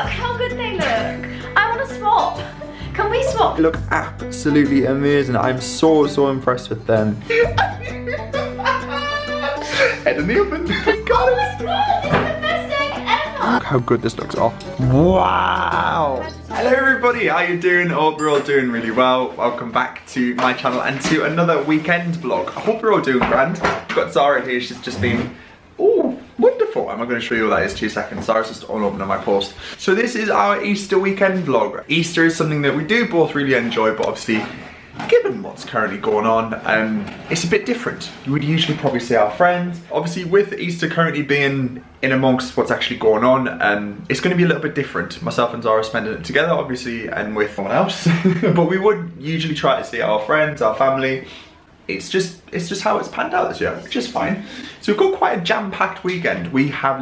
Look how good they look. I want to swap. Can we swap? They look absolutely amazing. I'm so impressed with them. Head in the oven. Got it. This is the best egg ever. Look how good this looks. Oh, wow. Hello everybody, how you doing? Hope you're all doing really well. Welcome back to my channel and to another weekend vlog. I hope you're all doing grand. I've got Zara here, she's just been, oh, wonderful. I'm not going to show you what that is, 2 seconds. Zara's just all open on my post. So this is our Easter weekend vlog. Easter is something that we do both really enjoy, but obviously, given what's currently going on, it's a bit different. You would usually probably say our friends. Obviously with Easter currently being in amongst what's actually going on, it's going to be a little bit different. Myself and Zara spending it together obviously and with someone else. But we would usually try to see our friends, our family. It's just how it's panned out this year, which is fine. So we've got quite a jam-packed weekend. We've got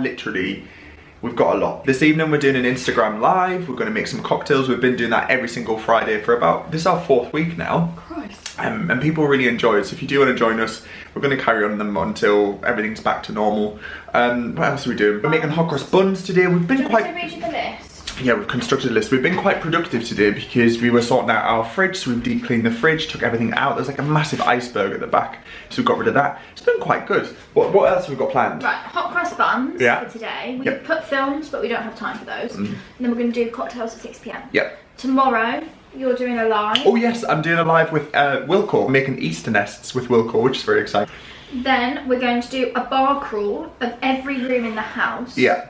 a lot. This evening we're doing an Instagram live. We're going to make some cocktails. We've been doing that every single Friday for this is our 4th week now. Christ. And people really enjoy it. So if you do want to join us, we're going to carry on them until everything's back to normal. What else are we doing? We're making hot cross buns today. We've been quite... Did I read you the list? Yeah, we've constructed a list. We've been quite productive today because we were sorting out our fridge, so we've deep cleaned the fridge, took everything out. There's like a massive iceberg at the back, so we got rid of that. It's been quite good. What else have we got planned? Right, hot cross buns for today. We put films, but we don't have time for those. And then we're going to do cocktails at 6 PM. Yep. Tomorrow, you're doing a live. Oh yes, I'm doing a live with Wilco, making Easter nests with Wilco, which is very exciting. Then we're going to do a bar crawl of every room in the house. Yeah.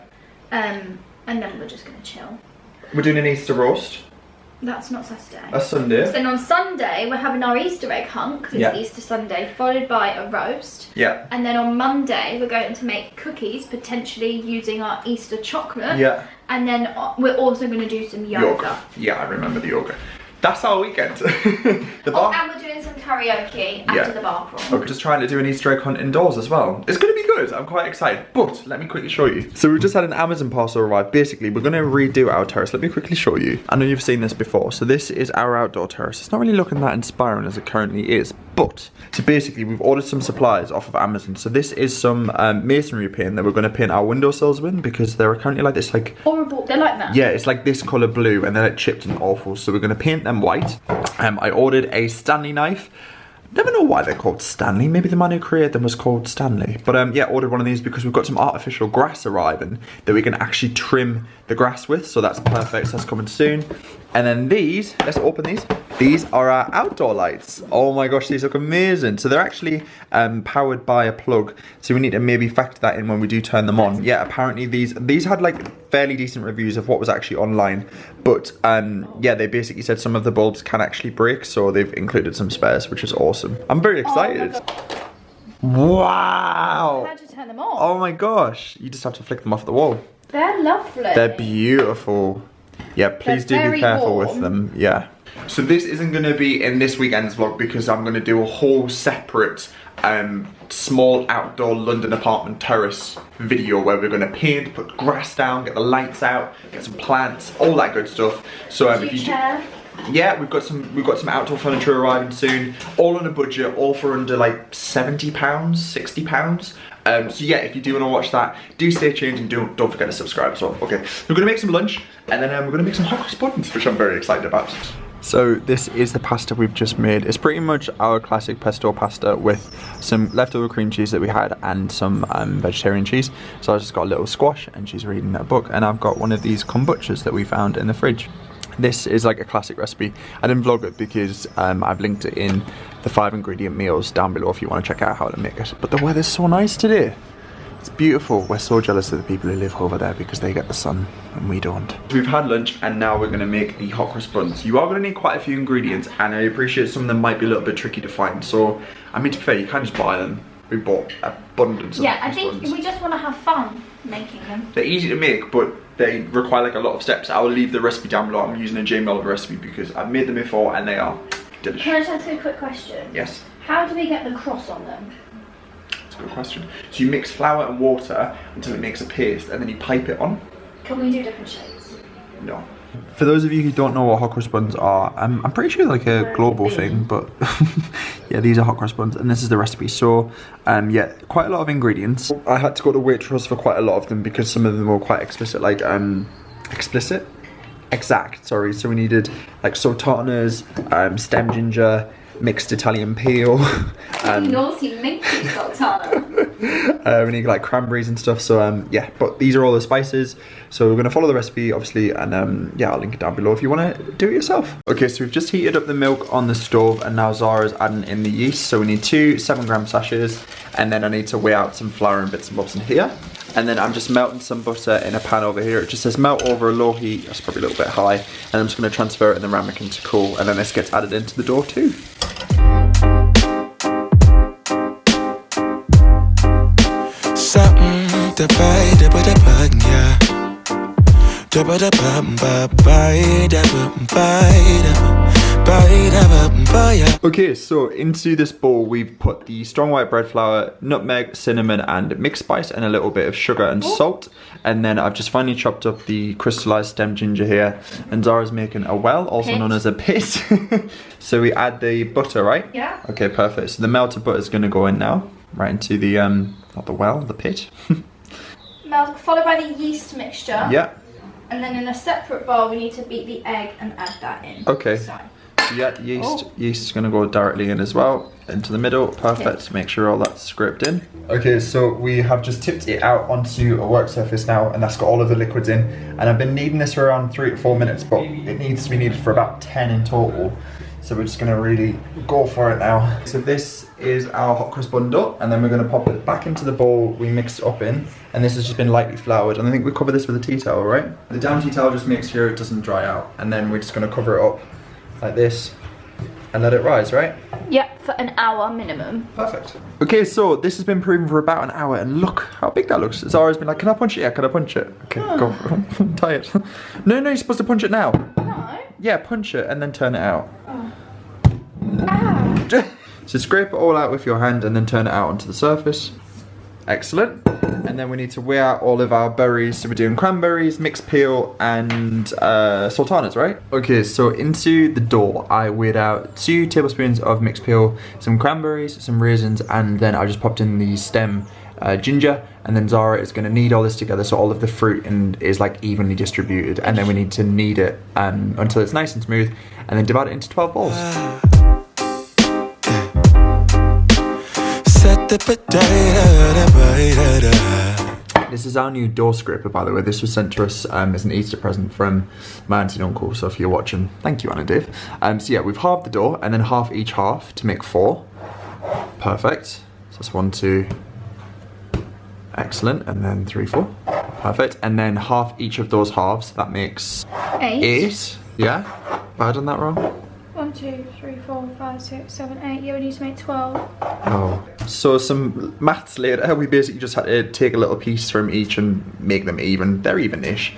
And then we're just going to chill. We're doing an Easter roast. That's not Saturday. That's Sunday. So then on Sunday, we're having our Easter egg hunt, because it's Easter Sunday, followed by a roast. Yeah. And then on Monday, we're going to make cookies, potentially using our Easter chocolate. Yeah. And then we're also going to do some yoga. Yeah, I remember the yoga. That's our weekend. And we're doing some karaoke after the bar crawl. We're just trying to do an Easter egg hunt indoors as well. It's going to be good. I'm quite excited. But let me quickly show you. So we've just had an Amazon parcel arrive. Basically, we're going to redo our terrace. Let me quickly show you. I know you've seen this before. So this is our outdoor terrace. It's not really looking that inspiring as it currently is. But, so basically, we've ordered some supplies off of Amazon. So this is some masonry paint that we're going to paint our windowsills with because they're currently like this, like... Horrible. They're like that? Yeah, it's like this colour blue and they're like chipped and awful. So we're going to paint them white. I ordered a Stanley knife. Never know why they're called Stanley. Maybe the man who created them was called Stanley. But yeah, ordered one of these because we've got some artificial grass arriving that we can actually trim the grass with. So that's perfect. So that's coming soon. And then these, let's open these. These are our outdoor lights. Oh my gosh, these look amazing. So they're actually powered by a plug. So we need to maybe factor that in when we do turn them on. Yeah, apparently these had like fairly decent reviews of what was actually online. But yeah, they basically said some of the bulbs can actually break. So they've included some spares, which is awesome. I'm very excited. Oh wow. How'd you turn them on? Oh my gosh. You just have to flick them off the wall. They're lovely. They're beautiful. Yeah, please do be careful with them. Yeah. So this isn't going to be in this weekend's vlog because I'm going to do a whole separate small outdoor London apartment terrace video where we're going to paint, put grass down, get the lights out, get some plants, all that good stuff. So if you yeah, we've got some outdoor furniture arriving soon, all on a budget, all for under like £70, £60. So yeah, if you do want to watch that, do stay tuned and don't forget to subscribe as well. Okay, we're going to make some lunch and then we're going to make some hot cross buns, which I'm very excited about. So this is the pasta we've just made. It's pretty much our classic pesto pasta with some leftover cream cheese that we had and some vegetarian cheese. So I just got a little squash and she's reading a book and I've got one of these kombuchas that we found in the fridge. This is like a classic recipe. I didn't vlog it because I've linked it in the 5 ingredient meals down below if you want to check out how to make it. But the weather's so nice today. It's beautiful. We're so jealous of the people who live over there because they get the sun and we don't. We've had lunch and now we're going to make the hot cross buns. You are going to need quite a few ingredients and I appreciate some of them might be a little bit tricky to find. So, I mean, to be fair, you can't just buy them. We bought abundance of I think we just want to have fun making them. They're easy to make, but they require like a lot of steps. I will leave the recipe down below. I'm using a Jamie Oliver recipe because I've made them before and they are delicious. Can I just ask you a quick question? Yes. How do we get the cross on them? That's a good question. So you mix flour and water until it makes a paste and then you pipe it on. Can we do different shapes? No. For those of you who don't know what hot cross buns are, I'm pretty sure like a global thing, but yeah, these are hot cross buns and this is the recipe. So yeah, quite a lot of ingredients. I had to go to Waitrose for quite a lot of them because some of them were quite explicit, like exact, sorry. So we needed like sultanas, stem ginger, mixed Italian peel. Naughty minky sultana. We need like cranberries and stuff. So yeah, but these are all the spices. So we're gonna follow the recipe, obviously, and yeah, I'll link it down below if you wanna do it yourself. Okay, so we've just heated up the milk on the stove, and now Zara's adding in the yeast. So we need 2 7-gram sachets, and then I need to weigh out some flour and bits and bobs in here. And then I'm just melting some butter in a pan over here. It just says melt over a low heat. That's probably a little bit high. And I'm just gonna transfer it in the ramekin to cool, and then this gets added into the dough too. Okay, so into this bowl we've put the strong white bread flour, nutmeg, cinnamon and mixed spice, and a little bit of sugar and salt. And then I've just finely chopped up the crystallized stem ginger here, and Zara's making a well, also known as a pit. So we add the butter, right? Yeah. Okay, perfect. So the melted butter is going to go in now, right into the not the well, the pit. Followed by the yeast mixture. Yeah. And then in a separate bowl we need to beat the egg and add that in. Okay. So. Yeah, yeast is going to go directly in as well, into the middle. Perfect. Yeah. Make sure all that's scraped in. Okay, so we have just tipped it out onto a work surface now, and that's got all of the liquids in. And I've been kneading this for around 3 to 4 minutes, but it needs to be kneaded for about 10 in total. So we're just going to really go for it now. So this is our hot cross bun dough, and then we're going to pop it back into the bowl we mixed it up in. And this has just been lightly floured, and I think we cover this with a tea towel, right? The down tea towel just makes sure it doesn't dry out, and then we're just going to cover it up like this and let it rise, right? Yep, for an hour minimum. Perfect. Okay, so this has been proven for about an hour, and look how big that looks. Zara's been like, can I punch it? Yeah, can I punch it? Okay, go for it. I'm tired. No, you're supposed to punch it now. No. Yeah, punch it and then turn it out. Oh. Ah. So scrape it all out with your hand and then turn it out onto the surface. Excellent. And then we need to weigh out all of our berries. So we're doing cranberries, mixed peel, and sultanas, right? Okay, so into the dough, I weighed out 2 tablespoons of mixed peel, some cranberries, some raisins, and then I just popped in the stem ginger. And then Zara is going to knead all this together so all of the fruit is like evenly distributed. And then we need to knead it until it's nice and smooth, and then divide it into 12 balls. This is our new dough scraper, by the way. This was sent to us as an Easter present from my auntie and uncle. So if you're watching, thank you, Anna and Dave. So yeah, we've halved the dough and then half each half to make 4. Perfect. So that's 1, 2. Excellent. And then 3, 4. Perfect. And then half each of those halves. That makes 8. Yeah. Have I done that wrong? 1, 2, 3, 4, 5, 6, 7, 8. Yeah, we need to make 12. Oh. So some maths later, we basically just had to take a little piece from each and make them even. They're even-ish.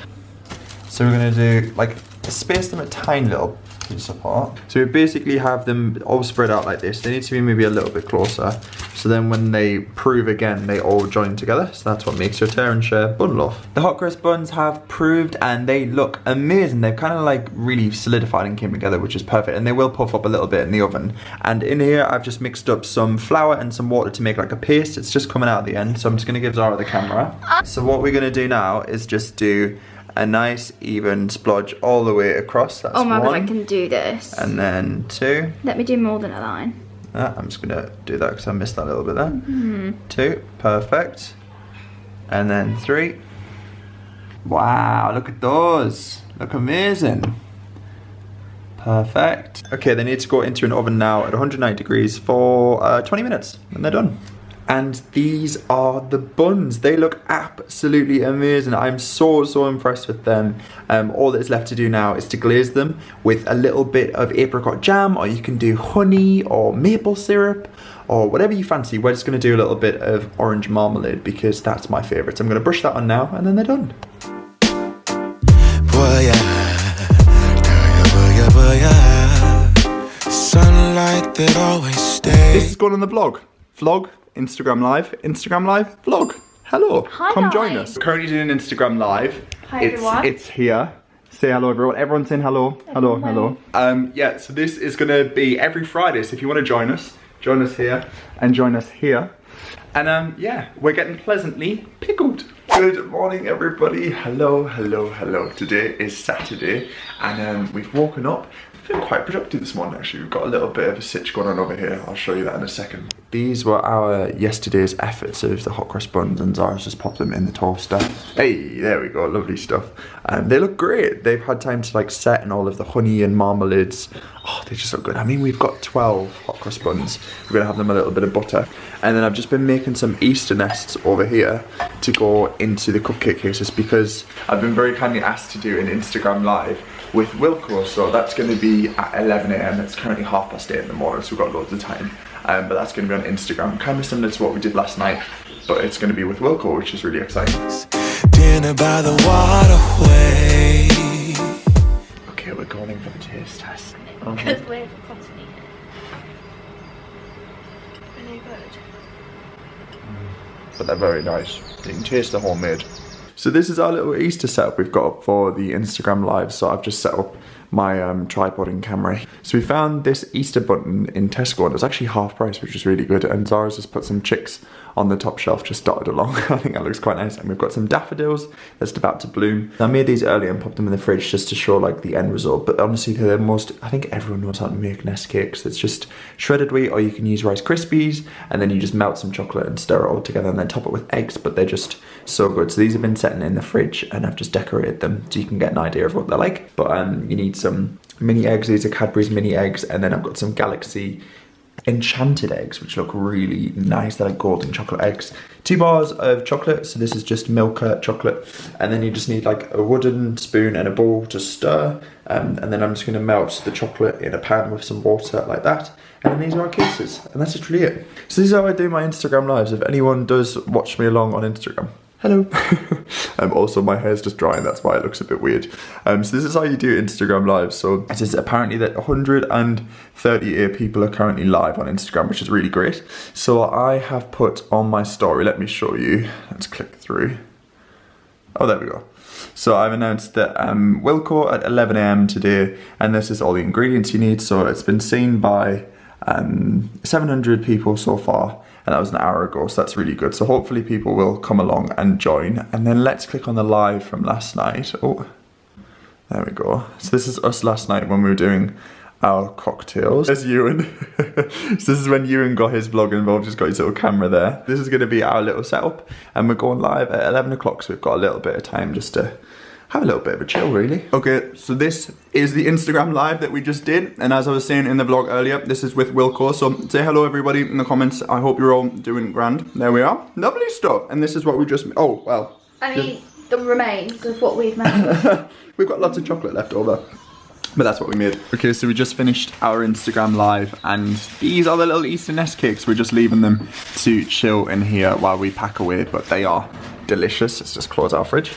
So we're gonna do, like, space them a tiny little piece apart. So we basically have them all spread out like this. They need to be maybe a little bit closer. So then when they prove again, they all join together. So that's what makes your tear and share bun loaf. The hot cross buns have proved and they look amazing. They've kind of like really solidified and came together, which is perfect. And they will puff up a little bit in the oven. And in here, I've just mixed up some flour and some water to make like a paste. It's just coming out at the end. So I'm just gonna give Zara the camera. So what we're gonna do now is just do a nice even splodge all the way across. That's oh my 1. god, I can do this. And then 2. Let me do more than a line. I'm just gonna do that because I missed that little bit there. 2, perfect. And then 3. Wow, look at those. Look amazing. Perfect. Okay, they need to go into an oven now at 190 degrees for 20 minutes and they're done. And these are the buns. They look absolutely amazing. I'm so impressed with them. All that is left to do now is to glaze them with a little bit of apricot jam, or you can do honey or maple syrup or whatever you fancy. We're just gonna do a little bit of orange marmalade because that's my favorite. So I'm gonna brush that on now and then they're done. Sunlight that always stays. This is going on the vlog. Vlog. Instagram live, vlog. Hello, hi come guys. Join us. We're currently doing Instagram live. Hi everyone. It's here. Say hello everyone. Everyone's saying hello. Hello. Yeah, so this is gonna be every Friday. So if you want to join us here and join us here. And yeah, we're getting pleasantly pickled. Good morning everybody. Hello, hello, hello. Today is Saturday and we've woken up. We've been quite productive this morning actually. We've got a little bit of a sitch going on over here. I'll show you that in a second. These were our yesterday's efforts of the hot cross buns and Zara's just popped them in the toaster. Hey, there we go, lovely stuff. They look great. They've had time to like set and all of the honey and marmalades. Oh, they just look good. I mean, we've got 12 hot cross buns. We're gonna have them a little bit of butter. And then I've just been making some Easter nests over here to go into the cupcake cases because I've been very kindly asked to do an Instagram live with Wilco. So that's gonna be at 11 AM. It's currently 8:30 in the morning, so we've got loads of time. But that's gonna be on Instagram, kind of similar to what we did last night, but it's gonna be with Wilco, which is really exciting. Dinner by the waterway. Okay, we're going in for the taste test. Because we're constantly here. Are they good? But they're very nice. You can taste the homemade. So this is our little Easter setup we've got up for the Instagram live. So I've just set up my tripod and camera. So we found this Easter button in Tesco and it was actually half price, which is really good. And Zara's just put some chicks on the top shelf, just dotted along. I think that looks quite nice. And we've got some daffodils that's about to bloom. I made these earlier and popped them in the fridge just to show like the end result. But honestly, they're the most, I think everyone knows how to make nest cakes. It's just shredded wheat, or you can use Rice Krispies, and then you just melt some chocolate and stir it all together and then top it with eggs, but they're just so good. So these have been sitting in the fridge and I've just decorated them so you can get an idea of what they're like. But you need some mini eggs. These are Cadbury's mini eggs, and then I've got some Galaxy enchanted eggs which look really nice. They're like golden chocolate eggs. 2 bars of chocolate, so this is just Milka chocolate, and then you just need like a wooden spoon and a bowl to stir, and then I'm just going to melt the chocolate in a pan with some water like that, and then these are our cases, and that's literally it. So this is how I do my Instagram lives. If anyone does watch me along on Instagram, hello. Also my hair's just drying, that's why it looks a bit weird. So this is how you do Instagram live. So it is apparently that 138 people are currently live on Instagram, which is really great. So I have put on my story, let me show you. Let's click through. Oh, there we go. So I've announced that Wilco at 11 AM today, and this is all the ingredients you need. So it's been seen by 700 people so far, and that was an hour ago, so that's really good. So hopefully people will come along and join. And then let's click on the live from last night. Oh, there we go. So this is us last night when we were doing our cocktails. There's Ewan. So this is when Ewan got his vlog involved, just got his little camera there. This is gonna be our little setup, and we're going live at 11 o'clock, so we've got a little bit of time just to have a little bit of a chill, really. Okay, so this is the Instagram live that we just did, and as I was saying in the vlog earlier, this is with Wilco. So say hello everybody in the comments. I hope you're all doing grand. There we are, lovely stuff. And this is what we just, oh well. I mean, the remains of what we've made. We've got lots of chocolate left over, but that's what we made. Okay, so we just finished our Instagram live, and these are the little Easter nest cakes. We're just leaving them to chill in here while we pack away, but they are delicious. Let's just close our fridge.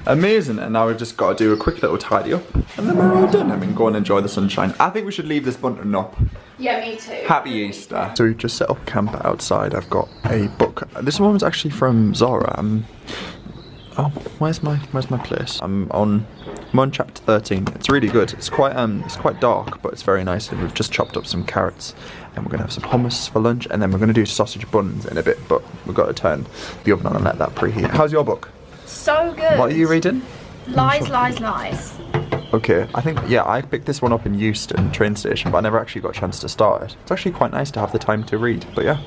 Amazing. And now we've just got to do a quick little tidy up, and then we're all done. I mean, go and enjoy the sunshine. I think we should leave this button up. Yeah, me too. Happy Easter. So we've just set up camp outside. I've got a book. This one was actually from Zara. Oh, where's my place? I'm on chapter 13. It's really good. It's quite dark, but it's very nice. And we've just chopped up some carrots, and we're gonna have some hummus for lunch, and then we're gonna do sausage buns in a bit. But we've got to turn the oven on and let that preheat. How's your book? So good. What are you reading? Lies, lies, lies. Okay, I think, yeah, I picked this one up in Euston train station, but I never actually got a chance to start it. It's actually quite nice to have the time to read, but yeah,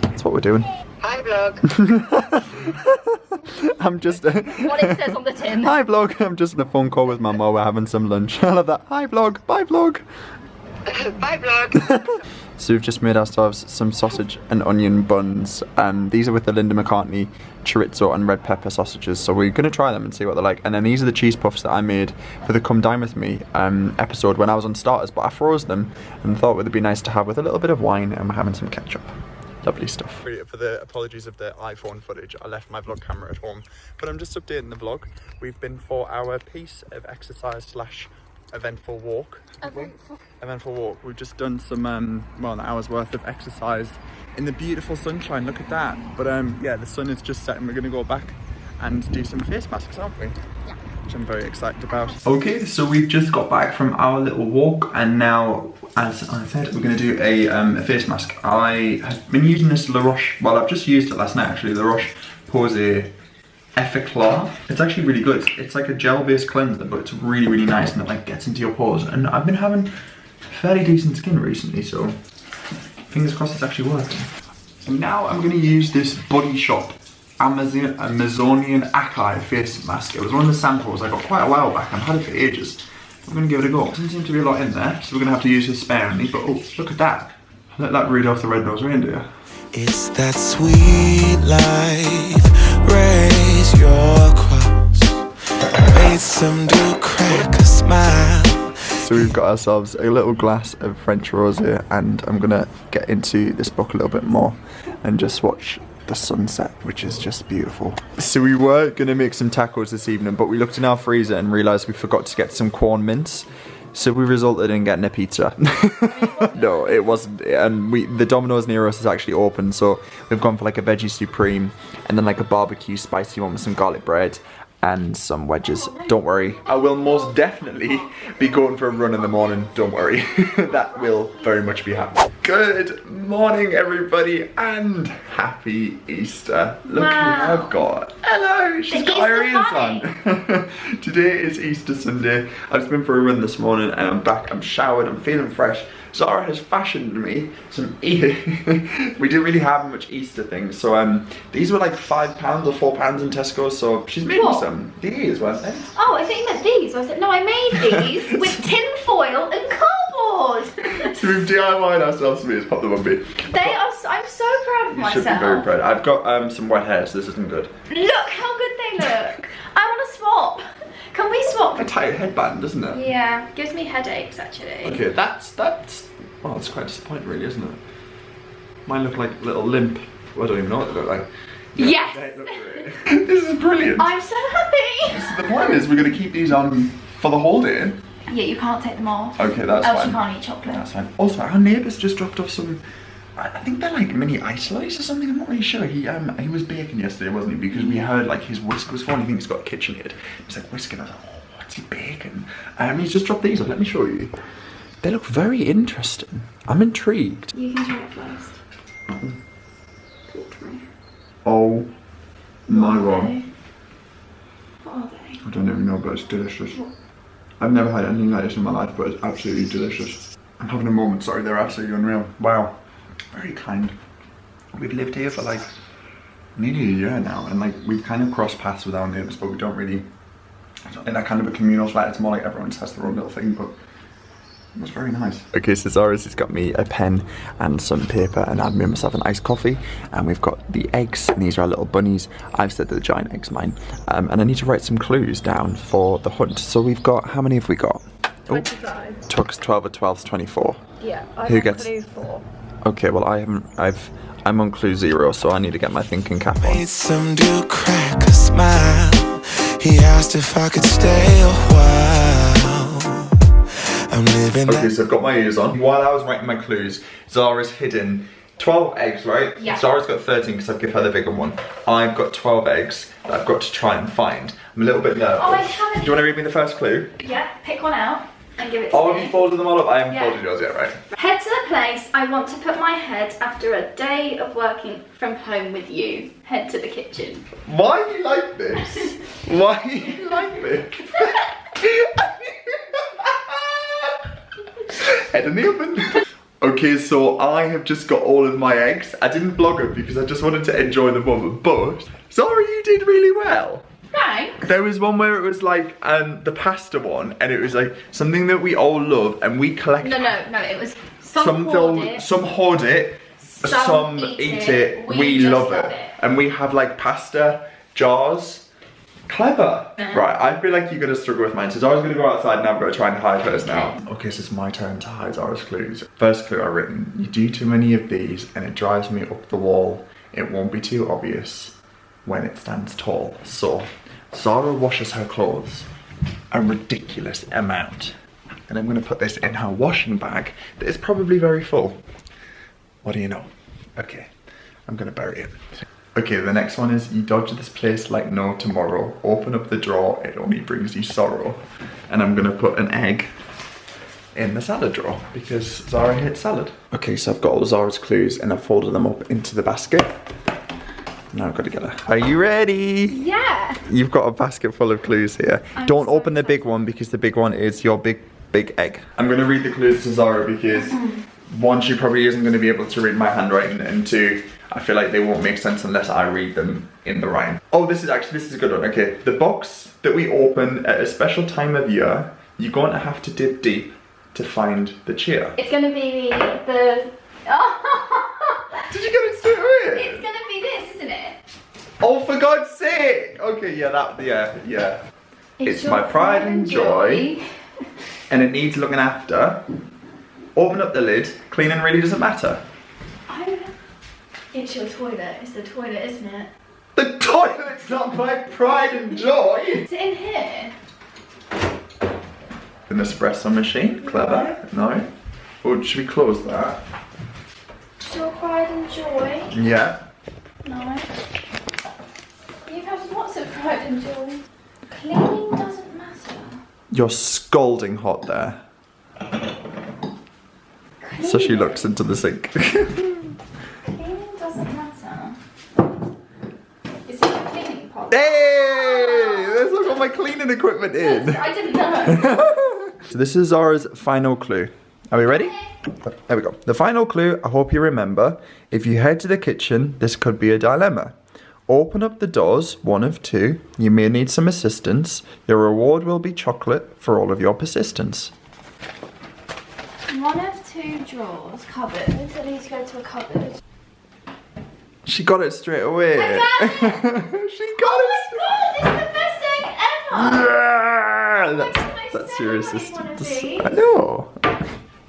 that's what we're doing. Hi vlog. I'm just what it says on the tin. Hi vlog. I'm just on a phone call with Mum while we're having some lunch. I love that. Hi vlog. Bye vlog. Bye vlog. So we've just made ourselves some sausage and onion buns. These are with the Linda McCartney chorizo and red pepper sausages. So we're gonna try them and see what they're like. And then these are the cheese puffs that I made for the Come Dine With Me episode when I was on starters, but I froze them and thought it would be nice to have with a little bit of wine, and we're having some ketchup. Lovely stuff. For the apologies of the iPhone footage, I left my vlog camera at home, but I'm just updating the vlog. We've been for our piece of exercise / eventful walk. Eventful walk. We've just done some, well, an hour's worth of exercise in the beautiful sunshine. Look at that. But yeah, the sun is just setting. We're going to go back and do some face masks, aren't we? Yeah. Which I'm very excited about. Okay, so we've just got back from our little walk, and now, as I said, we're going to do a face mask. I have been using this La Roche, well, I've just used it last night actually, La Roche Posay Catleugh. It's actually really good. It's like a gel-based cleanser, but it's really, really nice, and it like gets into your pores. And I've been having fairly decent skin recently, so fingers crossed it's actually working. So now I'm going to use this Body Shop Amazonian Acai face mask. It was one of the samples I got quite a while back. I've had it for ages. I'm going to give it a go. Doesn't seem to be a lot in there, so we're going to have to use this sparingly. But oh, look at that. Let that Rudolph the Red-Nosed Reindeer. It's that sweet life. Raise your cross. Made some dude crack a smile. So we've got ourselves a little glass of French rosé, and I'm going to get into this book a little bit more and just watch the sunset, which is just beautiful. So we were going to make some tacos this evening, but we looked in our freezer and realised we forgot to get some corn mince. So we resulted in getting a pizza. No, it wasn't. And the Domino's near us is actually open, so we've gone for like a veggie supreme and then like a barbecue spicy one with some garlic bread and some wedges. Don't worry, I will most definitely be going for a run in the morning. Don't worry, that will very much be happening. Good morning, everybody, and happy Easter. Look who I've got. Hello, she's got her ears on. Today is Easter Sunday. I've just been for a run this morning and I'm back. I'm showered, I'm feeling fresh. Zara has fashioned me some we didn't really have much Easter things, so these were like £5 or £4 in Tesco, so she's made me some. These weren't they? Oh, I think you meant these. I was like, no, I made these with tin foil and cardboard. So we've DIY'd ourselves some ears, pop them on me. They are, I'm so proud of myself. You should be very proud. I've got some wet hair, so this isn't good. Look how good they look. I want to swap. Can we swap? A tight headband, doesn't it? Yeah, gives me headaches actually. Okay, that's well, it's quite disappointing, really, isn't it? Mine look like little limp. Well, I don't even know what they look like. Yeah, yes. They look great. This is brilliant. I'm so happy. So the plan is we're going to keep these on for the whole day. Yeah, you can't take them off. Okay, that's fine. Else you can't eat chocolate. That's fine. Also, our neighbour's just dropped off some. I think they're like mini ice slice or something. I'm not really sure. He was baking yesterday, wasn't he? Because we heard like his whisk was falling. I think he's got a KitchenAid. He's like whisking. I was like, oh, what's he baking? He's just dropped these off. Let me show you. They look very interesting. I'm intrigued. You can try it first. Talk to me. Oh my god. What are they? I don't even know, but it's delicious. I've never had anything like this in my life, but it's absolutely delicious. I'm having a moment, sorry, they're absolutely unreal. Wow. Very kind. We've lived here for like nearly a year now, and like we've kind of crossed paths with our neighbours, but we don't really, in that kind of a communal flat. It's more like everyone has their own little thing, but it was very nice. Okay, so Zara's has got me a pen and some paper, and I've made myself an iced coffee, and we've got the eggs, and these are our little bunnies. I've said that the giant egg's mine, and I need to write some clues down for the hunt. So we've got, how many have we got? 25. Tuck's 12 or 12's 24. Yeah, Who gets clue 4. Okay, well I'm on clue 0, so I need to get my thinking cap on. Made some dude crack a smile. He asked if I could stay a while. I'm living. Okay, so I've got my ears on. While I was writing my clues, Zara's hidden 12 eggs, right? Yeah. Zara's got 13 because I've given her the bigger one. I've got 12 eggs that I've got to try and find. I'm a little bit nervous. Oh, I haven't. Do you want to read me the first clue? Yeah, pick one out and give it to Oh, me. have you folded them all up? I haven't Yeah. folded yours yet, right? Head to the place I want to put my head after a day of working from home with you. Head to the kitchen. Why are you like this? Why are you like this? Head in the oven. Okay, so I have just got all of my eggs. I didn't blog them because I just wanted to enjoy the moment, but Zara, you did really well. Thanks. There was one where it was like the pasta one, and it was like something that we all love and we collect. No, it was some hoard it, some hoard it, some eat it. We love it. And we have like pasta jars. Clever. Right, I feel like you're gonna struggle with mine, so Zara's gonna go outside and I'm gonna try and hide hers now. Okay, so it's my turn to hide Zara's clues. First clue I've written: you do too many of these and it drives me up the wall. It won't be too obvious when it stands tall. So, Zara washes her clothes a ridiculous amount. And I'm gonna put this in her washing bag that is probably very full. What do you know? Okay, I'm gonna bury it. Okay, the next one is: you dodge this place like no tomorrow. Open up the drawer, it only brings you sorrow. And I'm gonna put an egg in the salad drawer because Zara hates salad. Okay, so I've got all Zara's clues and I've folded them up into the basket. Now I've got to get her. Are you ready? Yeah. You've got a basket full of clues here. Don't open the big one because the big one is your big egg. I'm going to read the clues to Zara because one, she probably isn't going to be able to read my handwriting, and two, I feel like they won't make sense unless I read them in the rhyme. Oh, this is a good one. Okay, the box that we open at a special time of year, you're going to have to dig deep to find the cheer. It's going to be the... Did you get it straight away? It's going to be this, isn't it? Oh, for God's sake! Okay, yeah. It's my pride and joy, and it needs looking after. Open up the lid, cleaning really doesn't matter. It's your toilet. It's the toilet, isn't it? The toilet's not my pride and joy! Is it in here? An espresso machine? Clever. No? Or should we close that? It's your pride and joy? Yeah. No. You've had lots of pride and joy. Cleaning doesn't matter. You're scalding hot there. So she looks into the sink. Cleaning doesn't matter. Is this a cleaning pot? Hey! That's what all my cleaning equipment in. I didn't know. So this is Zara's final clue. Are we ready? There we go. The final clue, I hope you remember. If you head to the kitchen, this could be a dilemma. Open up the doors, one of two. You may need some assistance. Your reward will be chocolate for all of your persistence. One of two drawers, cupboard. I need to go to a cupboard. She got it straight away. I got it! She got it. Oh my god, this is the best egg ever! Yeah! That's your assistance. These. I know.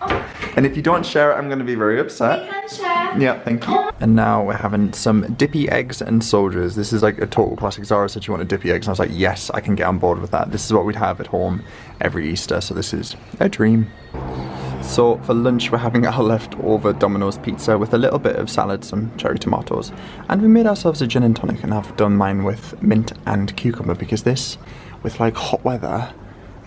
Oh. And if you don't share it, I'm going to be very upset. We can share. Yeah, thank you. And now we're having some dippy eggs and soldiers. This is like a total classic. Zara said she wanted dippy eggs, and I was like, yes, I can get on board with that. This is what we'd have at home every Easter, so this is a dream. So for lunch, we're having our leftover Domino's pizza with a little bit of salad, some cherry tomatoes, and we made ourselves a gin and tonic, and I've done mine with mint and cucumber because this, with like hot weather,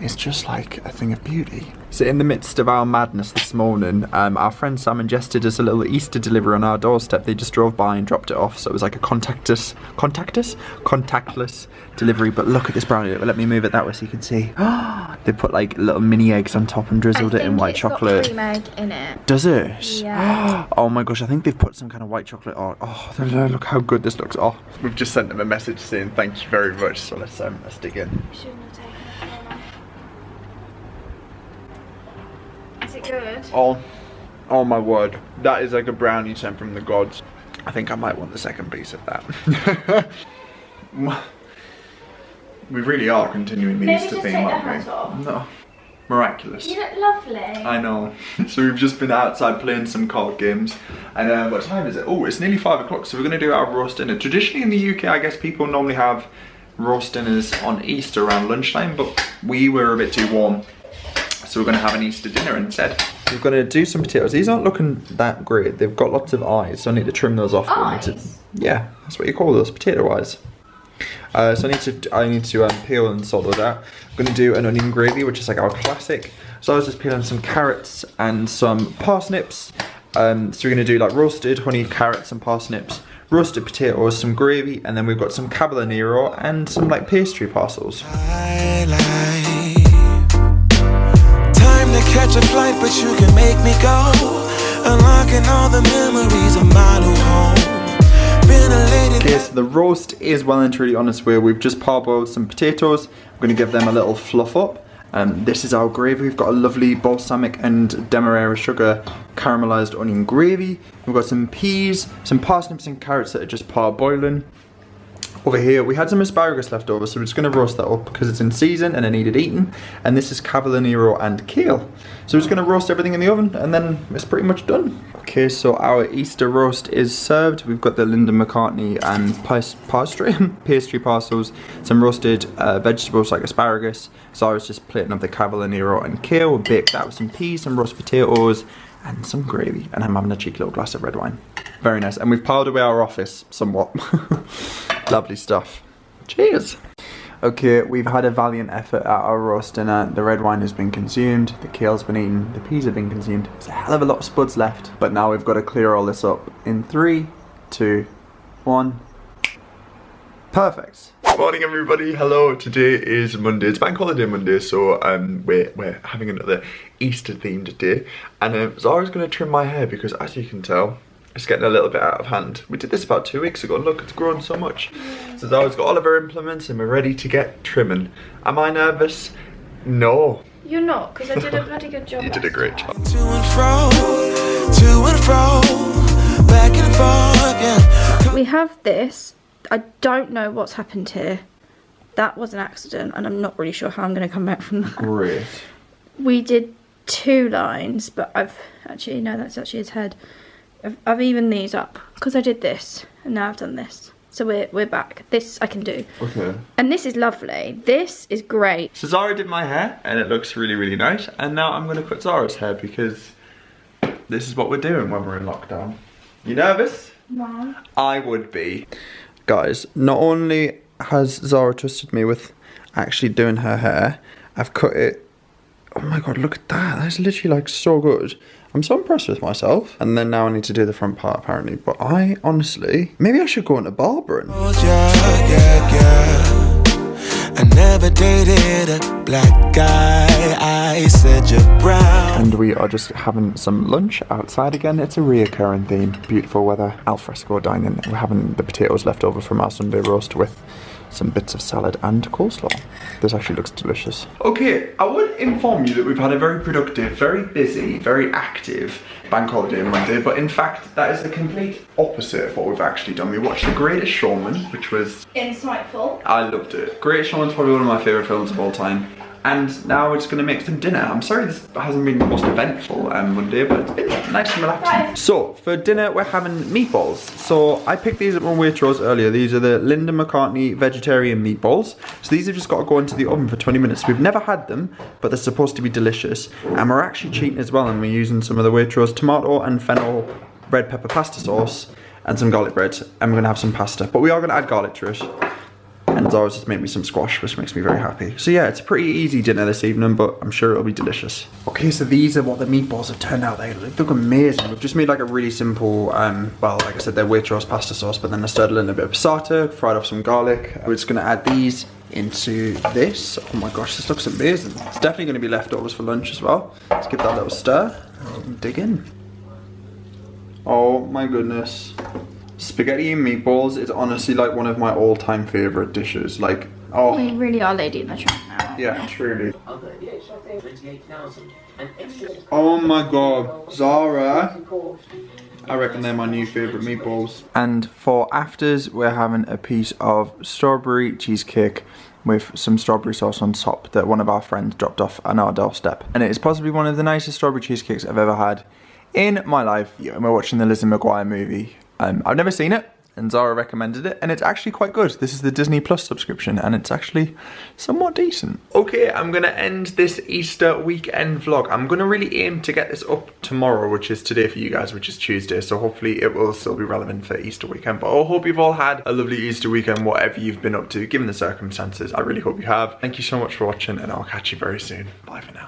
is just like a thing of beauty. So in the midst of our madness this morning, our friend Sam ingested us a little Easter delivery on our doorstep. They just drove by and dropped it off, so it was like a contactless delivery. But look at this brownie. Let me move it that way so you can see. They put like little mini eggs on top and drizzled it in white chocolate. Cream egg in it. Does it? Yeah. Oh my gosh, I think they've put some kind of white chocolate on. Oh, look how good this looks. Oh, we've just sent them a message saying thank you very much. So let's dig in. Shouldn't have taken it. Is it good? Oh my word. That is like a brownie sent from the gods. I think I might want the second piece of that. We really are continuing the Easter theme, aren't we? No. Miraculous. You look lovely. I know. So we've just been outside playing some card games. And what time is it? Oh, it's nearly 5 o'clock, so we're going to do our roast dinner. Traditionally in the UK, I guess people normally have roast dinners on Easter around lunchtime, but we were a bit too warm. So we're going to have an Easter dinner instead. We're going to do some potatoes. These aren't looking that great. They've got lots of eyes, so I need to trim those off. Eyes? Yeah, that's what you call those, potato eyes. So I need to peel and sort those out. I'm going to do an onion gravy, which is like our classic. So I was just peeling some carrots and some parsnips. So we're going to do like roasted honey, carrots and parsnips, roasted potatoes, some gravy, and then we've got some Catleugh Nero and some like pastry parcels. To catch a flight, but you can make me go, unlocking all the memories of my new home. Been a lady. Okay, so the roast is well and truly on its way. We've just parboiled some potatoes. I'm going to give them a little fluff up. This is our gravy. We've got a lovely balsamic and demerara sugar caramelized onion gravy. We've got some peas, some parsnips and carrots that are just parboiling. Over here, we had some asparagus left over, so we're just going to roast that up because it's in season and it needed eating. And this is Catleugh Nero and kale. So we're just going to roast everything in the oven and then it's pretty much done. Okay, so our Easter roast is served. We've got the Linda McCartney and pastry parcels, some roasted vegetables like asparagus. So I was just plating up the Catleugh Nero and kale. We baked that with some peas, some roast potatoes, and some gravy. And I'm having a cheeky little glass of red wine. Very nice. And we've piled away our office somewhat. Lovely stuff. Cheers. Okay, we've had a valiant effort at our roast dinner. The red wine has been consumed, the kale's been eaten, the peas have been consumed. There's a hell of a lot of spuds left, but now we've got to clear all this up in 3, 2, 1. Perfect. Good morning everybody, hello. Today is Monday, it's Bank Holiday Monday, so we're having another Easter themed day. And Zara's going to trim my hair because, as you can tell, it's getting a little bit out of hand. We did this about 2 weeks ago and look, it's grown so much. So Zara's got all of her implements and we're ready to get trimming. Am I nervous? No. You're not, because I did a bloody good job. You did a great job. To and fro, back and forth, yeah. We have this. I don't know what's happened here. That was an accident and I'm not really sure how I'm going to come back from that. Great. We did 2 lines, but I've actually, no, that's actually his head. I've evened these up because I did this and now I've done this. So we're back. This I can do. Okay. And this is lovely. This is great. So Zara did my hair and it looks really, really nice. And now I'm going to cut Zara's hair because this is what we're doing when we're in lockdown. You nervous? Wow. I would be. Guys, not only has Zara trusted me with actually doing her hair, I've cut it. Oh my god, look at that. That's literally like so good. I'm so impressed with myself. And then now I need to do the front part apparently. But I honestly, maybe I should go into barbering. Oh, yeah. I never dated a black guy. I said you're brown. And we are just having some lunch outside again. It's a reoccurring theme. Beautiful weather, al fresco dining. We're having the potatoes left over from our Sunday roast with some bits of salad and coleslaw. This actually looks delicious. Okay, I would inform you that we've had a very productive, very busy, very active Bank Holiday Monday, but in fact that is the complete opposite of what we've actually done. We watched The Greatest Showman, which was insightful. I loved it. Greatest Showman's probably one of my favourite films of all time. And now we're just going to make some dinner. I'm sorry this hasn't been the most eventful Monday, but it's been nice and relaxing. Right. So, for dinner we're having meatballs. So, I picked these up on Waitrose earlier. These are the Linda McCartney vegetarian meatballs. So these have just got to go into the oven for 20 minutes. We've never had them, but they're supposed to be delicious. And we're actually cheating as well, and we're using some of the Waitrose tomato and fennel red pepper pasta sauce and some garlic bread. And we're going to have some pasta, but we are going to add garlic to it. And Zara's just made me some squash, which makes me very happy. So yeah, it's a pretty easy dinner this evening, but I'm sure it'll be delicious. Okay, so these are what the meatballs have turned out. They look amazing. We've just made like a really simple, well, like I said, they're Waitrose pasta sauce, but then I stirred in a bit of passata, fried off some garlic. We're just gonna add these into this. Oh my gosh, this looks amazing. It's definitely gonna be leftovers for lunch as well. Let's give that a little stir and dig in. Oh my goodness. Spaghetti and meatballs is honestly like one of my all-time favourite dishes. Like, oh. We really are Lady in the Tramp now. Yeah, truly. Oh my god, Zara. I reckon they're my new favourite meatballs. And for afters, we're having a piece of strawberry cheesecake with some strawberry sauce on top that one of our friends dropped off on our doorstep. And it is possibly one of the nicest strawberry cheesecakes I've ever had in my life. Yeah, and we're watching the Lizzie McGuire movie. I've never seen it, and Zara recommended it, and it's actually quite good. This is the Disney Plus subscription, and it's actually somewhat decent. Okay, I'm gonna end this Easter weekend vlog. I'm gonna really aim to get this up tomorrow, which is today for you guys, which is Tuesday, so hopefully it will still be relevant for Easter weekend. But I hope you've all had a lovely Easter weekend, whatever you've been up to, given the circumstances. I really hope you have. Thank you so much for watching, and I'll catch you very soon. Bye for now.